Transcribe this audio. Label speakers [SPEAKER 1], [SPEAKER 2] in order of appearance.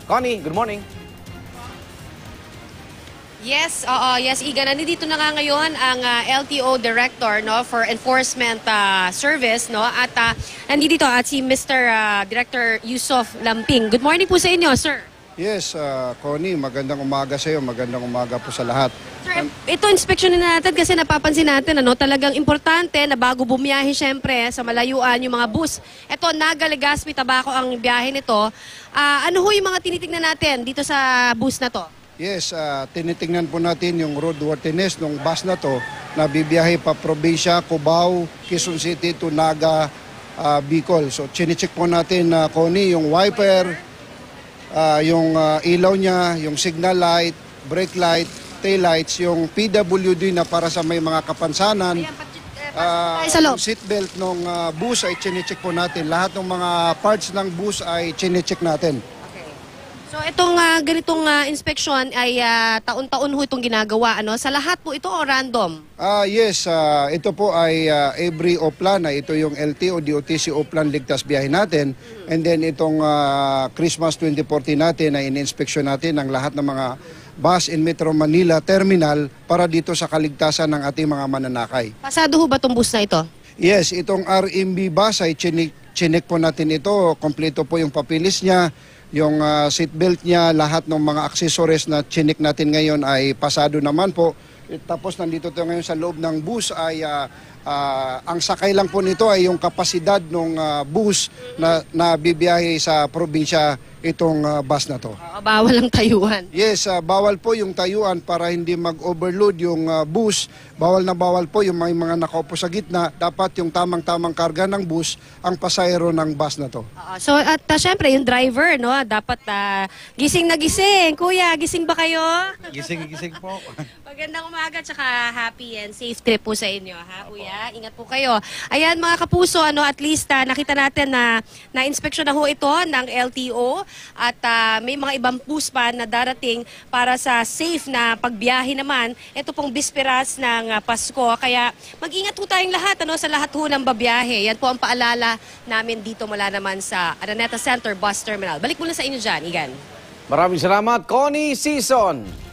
[SPEAKER 1] Connie, good morning.
[SPEAKER 2] Yes, yes, Iga. Nandito na nga ngayon ang LTO Director for Enforcement Service, no? At nandito at si Mr. Director Yusuf Lamping. Good morning po sa inyo, sir.
[SPEAKER 3] Yes, Connie, magandang umaga sa iyo. Magandang umaga po sa lahat.
[SPEAKER 2] Sir, ito inspeksyonin natin kasi napapansin natin, talagang importante na bago bumiyahe syempre sa malayuan yung mga bus. Ito, Naga, Legazpi, Tabaco ang biyahe nito. Ano ho yung mga tinitingnan natin dito sa bus na to?
[SPEAKER 3] Yes, tinitingnan po natin yung roadworthiness ng bus na to na bibiyahe pa probinsya, Cubao, Quezon City to Naga, Bicol. So, chinicheck po natin, Connie, yung wiper, yung ilaw niya, yung signal light, brake light, tail lights, yung PWD na para sa may mga kapansanan. Yung seatbelt ng bus ay chinicheck po natin. Lahat ng mga parts ng bus ay chinicheck natin.
[SPEAKER 2] So itong ganitong inspection ay taon-taon ho itong ginagawa, sa lahat po ito o random?
[SPEAKER 3] Yes, ito po ay every Oplan, ito yung LTO, DOTC Oplan Ligtas Biyahe natin. And then itong Christmas 2014 natin ay in-inspection natin ang lahat ng mga bus in Metro Manila Terminal para dito sa kaligtasan ng ating mga mananakay.
[SPEAKER 2] Pasado ho ba itong bus na ito?
[SPEAKER 3] Yes, itong RMB bus ay chinek po natin ito. Kompleto po yung papilis niya. Yung seatbelt niya, lahat ng mga accessories na chinik natin ngayon ay pasado naman po. Tapos nandito tayo ngayon sa loob ng bus ay ang sakay lang po nito ay yung kapasidad ng bus na bibiyahe sa probinsya itong bus na to.
[SPEAKER 2] Bawal ang tayuan.
[SPEAKER 3] Yes, bawal po yung tayuan para hindi mag-overload yung bus. Bawal na bawal po yung may mga nakaupo sa gitna. Dapat yung tamang-tamang karga ng bus ang pasahero ng bus na to.
[SPEAKER 2] So at syempre yung driver, dapat gising na gising. Kuya, gising ba kayo?
[SPEAKER 1] Gising po.
[SPEAKER 2] Magandang umaga tsaka happy and safe trip po sa inyo, ha, kuya? Ingat po kayo. Ayan mga kapuso, at least nakita natin na na-inspeksyon na ho ito ng LTO at may mga ibang bus pa na darating para sa safe na pagbiyahe naman. Ito pong bisperas ng Pasko. Kaya mag-ingat po tayong lahat sa lahat ho ng babiyahe. Yan po ang paalala namin dito mula naman sa Araneta Center Bus Terminal. Balik muna sa inyo dyan, Igan.
[SPEAKER 1] Maraming salamat, Connie Season.